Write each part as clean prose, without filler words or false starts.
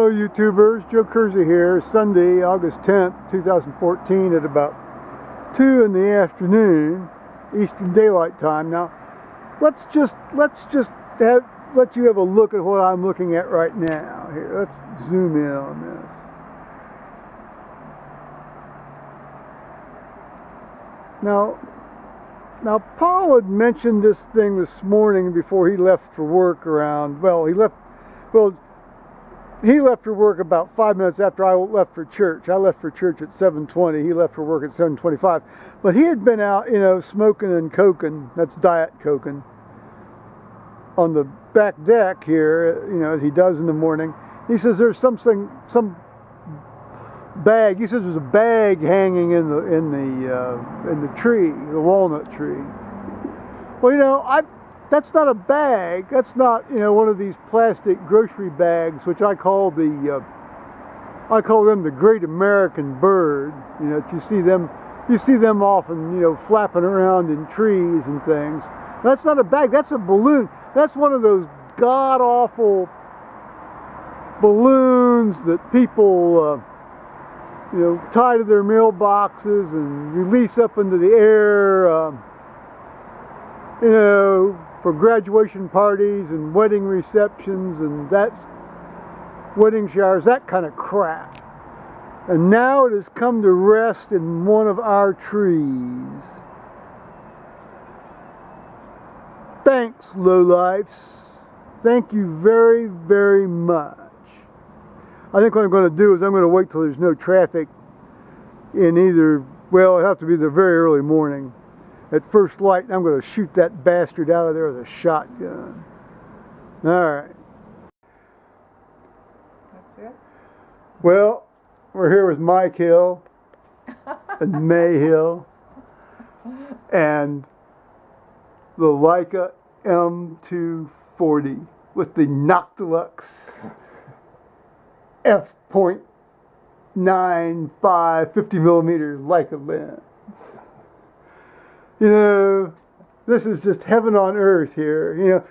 Hello YouTubers, Joe Kersey here, Sunday, August 10th, 2014 at about 2 in the afternoon, Eastern Daylight Time. Now, let's just let you have a look at what I'm looking at right now. Here, let's zoom in on this. Now Paul had mentioned this thing this morning before he left for work around, he left for work about 5 minutes after I left for church. I left for church at 7:20. He left for work at 7:25. But he had been out, smoking and coking. That's diet coking. On the back deck here, as he does in the morning. He says there's some bag. He says there's a bag hanging in the tree, the walnut tree. Well, that's not a bag. That's not, one of these plastic grocery bags, which I call them the Great American Bird. You see them often, flapping around in trees and things. That's not a bag. That's a balloon. That's one of those god-awful balloons that people, tie to their mailboxes and release up into the air, for graduation parties and wedding receptions and wedding showers, that kind of crap. And now it has come to rest in one of our trees. Thanks, lowlifes. Thank you very, very much. I think what I'm going to do is I'm going to wait till there's no traffic in it'll have to be the very early morning. At first light, I'm going to shoot that bastard out of there with a shotgun. All right. That's it? Well, we're here with Mike Hill and May Hill and the Leica M240 with the Noctilux f.95 50mm Leica lens. This is just heaven on earth here.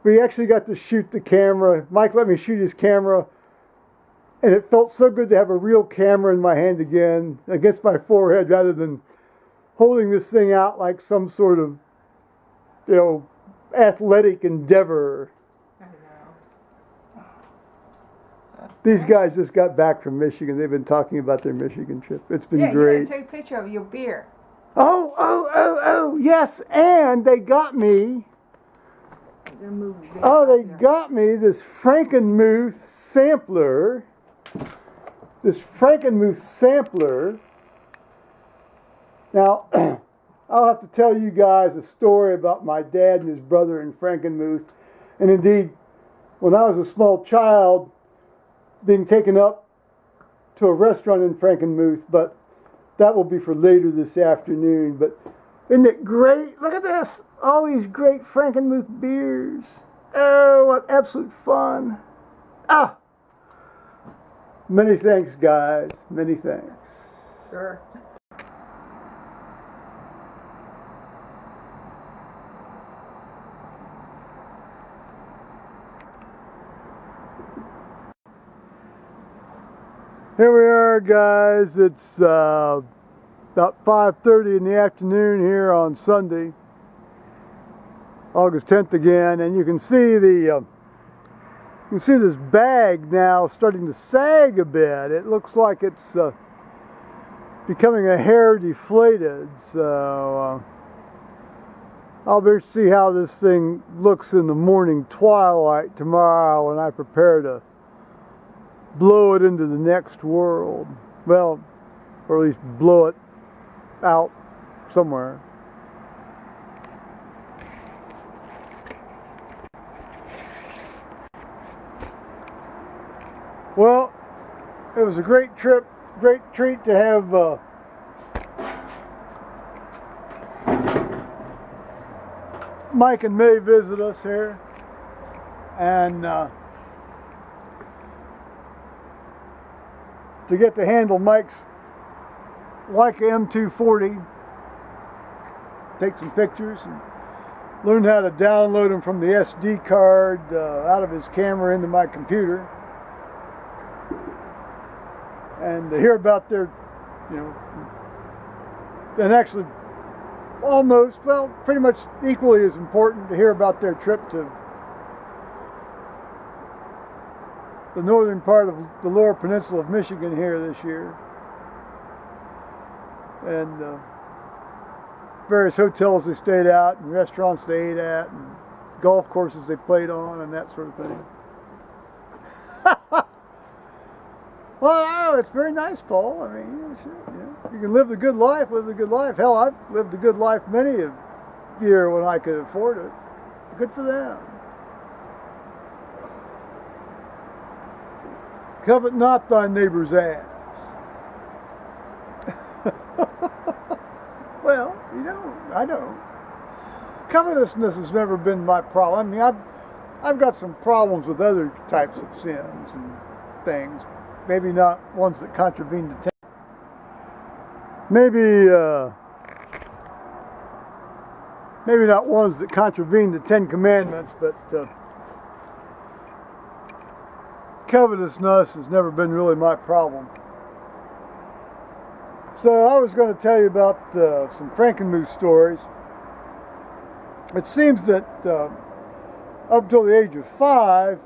We actually got to shoot the camera. Mike let me shoot his camera, and it felt so good to have a real camera in my hand again, against my forehead, rather than holding this thing out like some sort of, athletic endeavor. I know. These guys just got back from Michigan. They've been talking about their Michigan trip. It's been great. You gotta take a picture of your beer. Oh, yes, and they got me. They got me this Frankenmuth sampler. Now, I'll have to tell you guys a story about my dad and his brother in Frankenmuth. And indeed, when I was a small child, being taken up to a restaurant in Frankenmuth, but that will be for later this afternoon. But isn't it great? Look at this. All these great Frankenmuth beers. Oh, what absolute fun. Many thanks, guys. Many thanks. Sure. Here we are, guys. It's about 5:30 in the afternoon here on Sunday, August 10th again, and you can see this bag now starting to sag a bit. It looks like it's becoming a hair deflated. So I'll be to see how this thing looks in the morning twilight tomorrow when I prepare to blow it into the next world. Well, or at least blow it out somewhere. Well, it was a great trip, great treat to have Mike and May visit us here, and to get to handle Mike's Leica M240, take some pictures, and learn how to download them from the SD card out of his camera into my computer. and to hear about their, you know, and actually almost, well, pretty much equally as important to hear about their trip to the northern part of the lower peninsula of Michigan here this year, and various hotels they stayed at and restaurants they ate at and golf courses they played on and that sort of thing. Well, it's very nice, Paul. I mean, you can live the good life, live the good life. Hell, I've lived a good life many a year when I could afford it. Good for them. Covet not thy neighbor's ass. Well, you know, I don't. Covetousness has never been my problem. I mean, I've got some problems with other types of sins and things. Maybe not ones that contravene the ten. Maybe not ones that contravene the Ten Commandments, but covetousness has never been really my problem. So I was going to tell you about some Frankenmuth stories. It seems that up till the age of 5,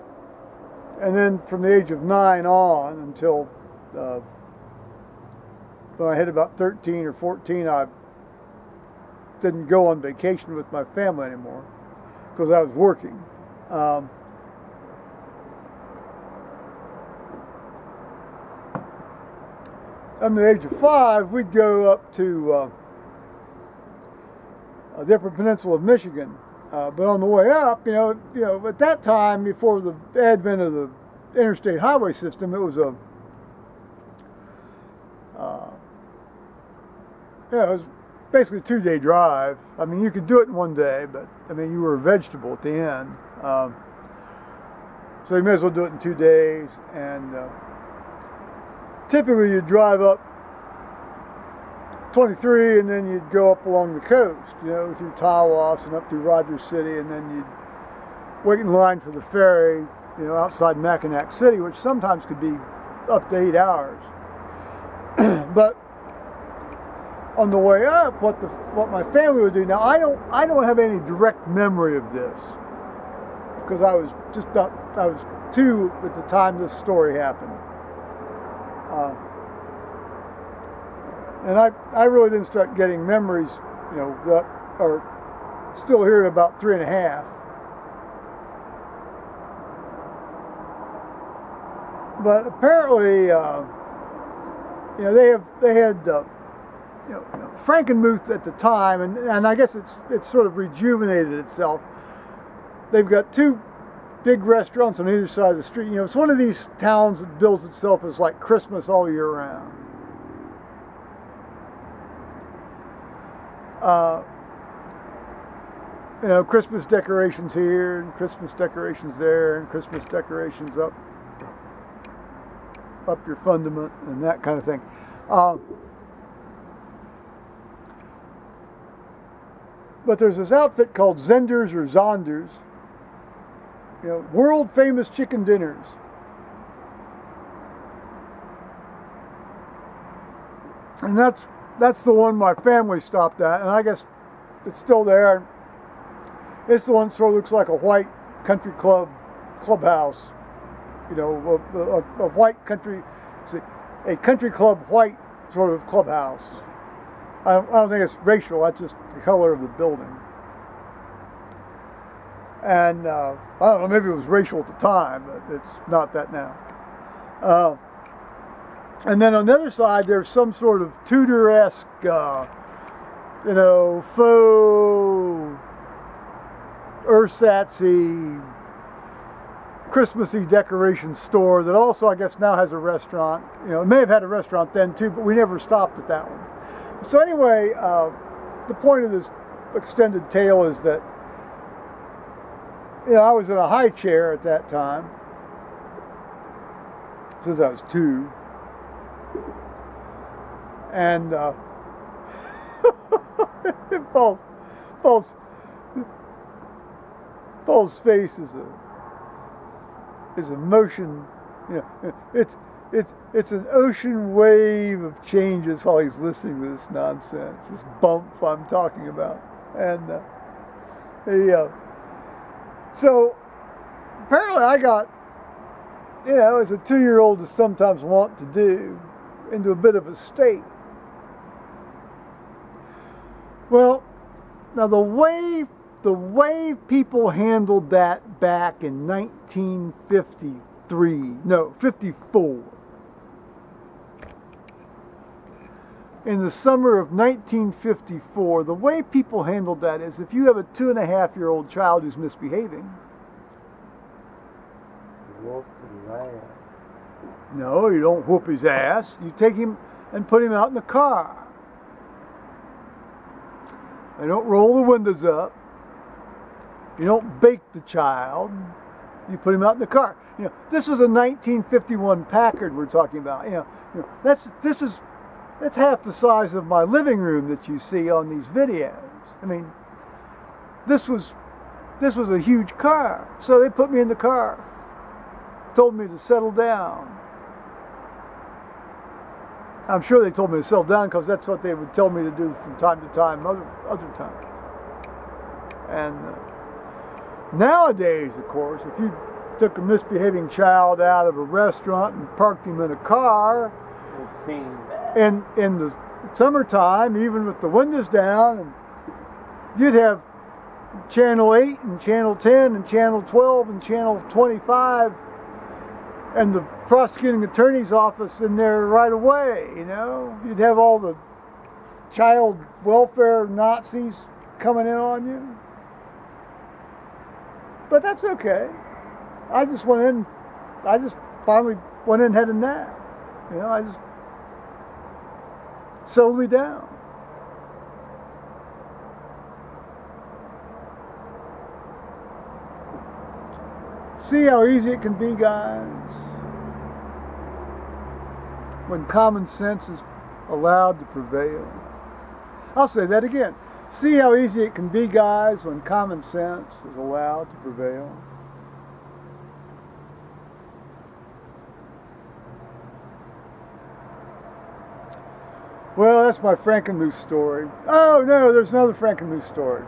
and then from the age of 9 on until when I hit about 13 or 14, I didn't go on vacation with my family anymore because I was working. At the age of 5, we'd go up to the Upper Peninsula of Michigan. But on the way up, you know, at that time, before the advent of the interstate highway system, it was it was basically a 2-day drive. I mean, you could do it in one day, but I mean, you were a vegetable at the end. So you may as well do it in 2 days. And typically, you'd drive up 23, and then you'd go up along the coast, you know, through Tawas and up through Rogers City, and then you'd wait in line for the ferry, you know, outside Mackinac City, which sometimes could be up to 8 hours. But on the way up, what my family would do. Now, I don't have any direct memory of this because I was 2 at the time this story happened. And I really didn't start getting memories, you know, that are still here at about 3 1/2. But apparently, you know, they had you know, Frankenmuth at the time, and I guess it's sort of rejuvenated itself. They've got 2 big restaurants on either side of the street. You know, it's one of these towns that bills itself as like Christmas all year round. You know, Christmas decorations here, and Christmas decorations there, and Christmas decorations up your fundament, and that kind of thing. But there's this outfit called Zenders or Zonders, you know, world famous chicken dinners. And that's the one my family stopped at, and I guess it's still there. It's the one that sort of looks like a white country clubhouse, you know, a white country, a country club white sort of clubhouse. I don't think it's racial. That's just the color of the building. And I don't know, maybe it was racial at the time, but it's not that now. And then on the other side, there's some sort of Tudor-esque, you know, faux, ersatzy, Christmassy decoration store that also, I guess, now has a restaurant. You know, it may have had a restaurant then too, but we never stopped at that one. So anyway, the point of this extended tale is that, you know, I was in a high chair at that time, since I was 2. And Paul's face is a motion. You know, it's an ocean wave of changes while he's listening to this nonsense, this bump I'm talking about. And so apparently I got, as a 2-year-old is sometimes wont to do, into a bit of a state. Well, now the way people handled that back in 54. In the summer of 1954, the way people handled that is if you have a 2.5-year-old child who's misbehaving. Whoop his ass. No, you don't whoop his ass. You take him and put him out in the car. You don't roll the windows up. You don't bake the child. You put him out in the car. This was a 1951 Packard we're talking about. That's half the size of my living room that you see on these videos. I mean, this was a huge car. So they put me in the car, told me to settle down. I'm sure they told me to settle down because that's what they would tell me to do from time to time, other times. And nowadays, of course, if you took a misbehaving child out of a restaurant and parked him in a car, in the summertime, even with the windows down, and you'd have Channel 8 and Channel 10 and Channel 12 and Channel 25 and the prosecuting attorney's office in there right away, You'd have all the child welfare Nazis coming in on you. But that's okay. I just finally went in heading that. I just settled me down. See how easy it can be, guys, when common sense is allowed to prevail. I'll say that again. See how easy it can be, guys, when common sense is allowed to prevail. Well, that's my Frankenmuth story. Oh, no, there's another Frankenmuth story.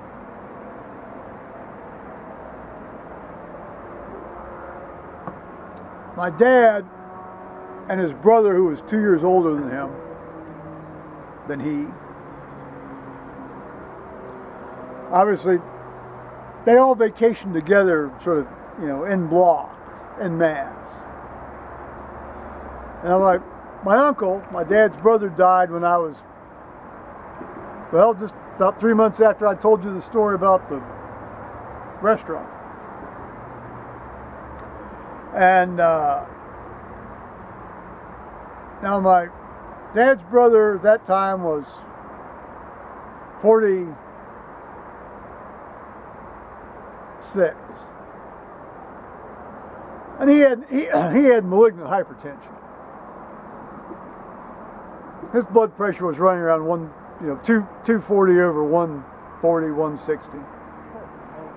My dad and his brother, who was 2 years older than he, obviously, they all vacationed together, sort of, en bloc, en masse. And I'm like, my uncle, my dad's brother, died when I was, just about 3 months after I told you the story about the restaurant. And now my dad's brother at that time was 46, and he had malignant hypertension. His blood pressure was running around 240 over 140, 160,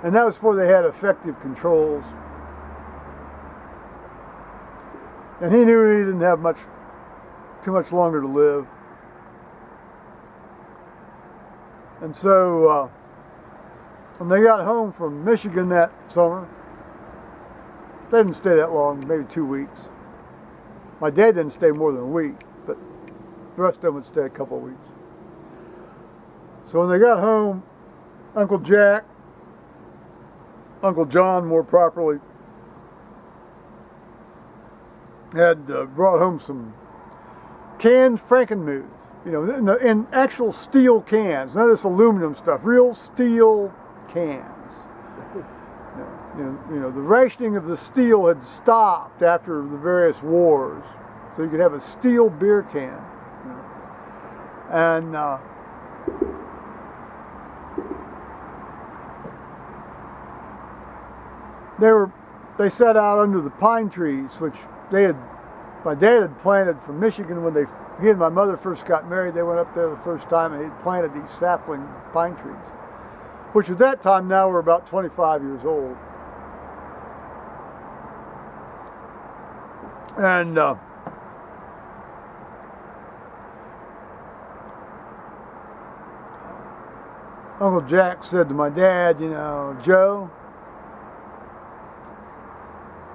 and that was before they had effective controls. And he knew he didn't have too much longer to live. And so when they got home from Michigan that summer, they didn't stay that long, maybe 2 weeks. My dad didn't stay more than a week, but the rest of them would stay a couple of weeks. So when they got home, Uncle Jack, Uncle John more properly, had brought home some canned Frankenmuth, in actual steel cans, none of this aluminum stuff, real steel cans. The rationing of the steel had stopped after the various wars, so you could have a steel beer can. And they sat out under the pine trees, which my dad had planted from Michigan when he and my mother first got married. They went up there the first time and he'd planted these sapling pine trees, which at that time now were about 25 years old. And Uncle Jack said to my dad, you know, Joe,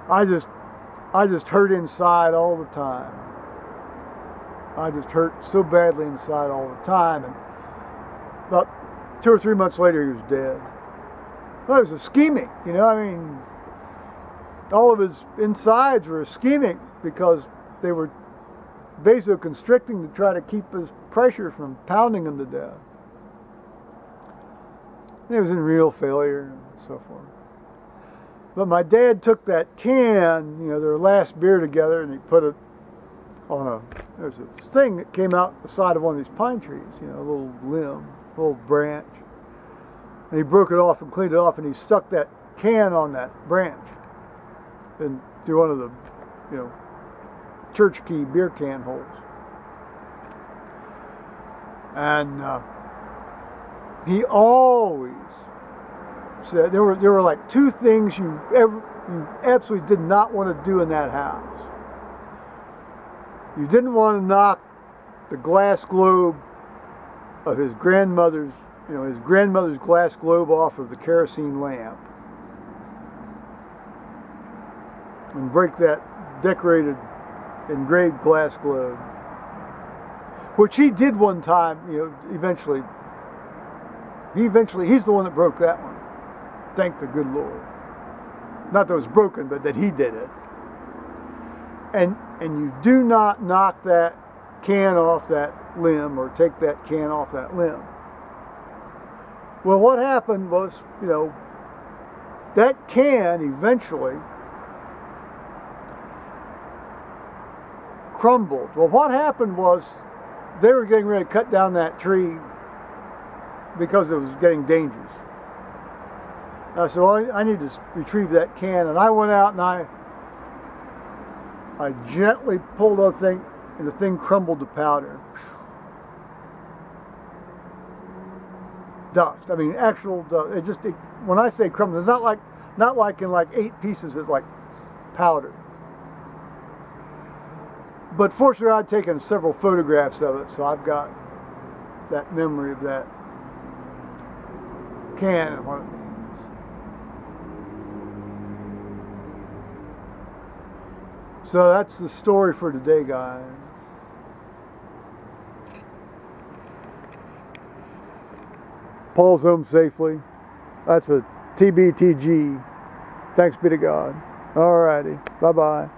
I just hurt inside all the time. I just hurt so badly inside all the time. And about 2 or 3 months later, he was dead. Well, it was ischemic, you know. I mean, all of his insides were ischemic because they were vasoconstricting to try to keep his pressure from pounding him to death. And he was in renal failure and so forth. But my dad took that can, you know, their last beer together, and he put it on there's a thing that came out the side of one of these pine trees, you know, a little limb, a little branch. And he broke it off and cleaned it off, and he stuck that can on that branch and through one of the, you know, church key beer can holes. And he always said there were like 2 things you absolutely did not want to do in that house. You didn't want to knock the glass globe of his grandmother's, you know, his grandmother's glass globe off of the kerosene lamp and break that decorated engraved glass globe, which he did one time, you know, eventually. He's the one that broke that one. Thank the good Lord. Not that it was broken, but that he did it. And you do not knock that can off that limb or take that can off that limb. Well, what happened was, you know, that can eventually crumbled. Well, what happened was they were getting ready to cut down that tree because it was getting dangerous. I said, well, I need to retrieve that can, and I went out and I gently pulled the thing, and the thing crumbled to powder. Dust. I mean, actual dust. When I say crumbled, it's not like in like 8 pieces. It's like powder. But fortunately, I'd taken several photographs of it, so I've got that memory of that can and what it means. So that's the story for today, guys. Paul's home safely. That's a TBTG. Thanks be to God. Alrighty. Bye-bye.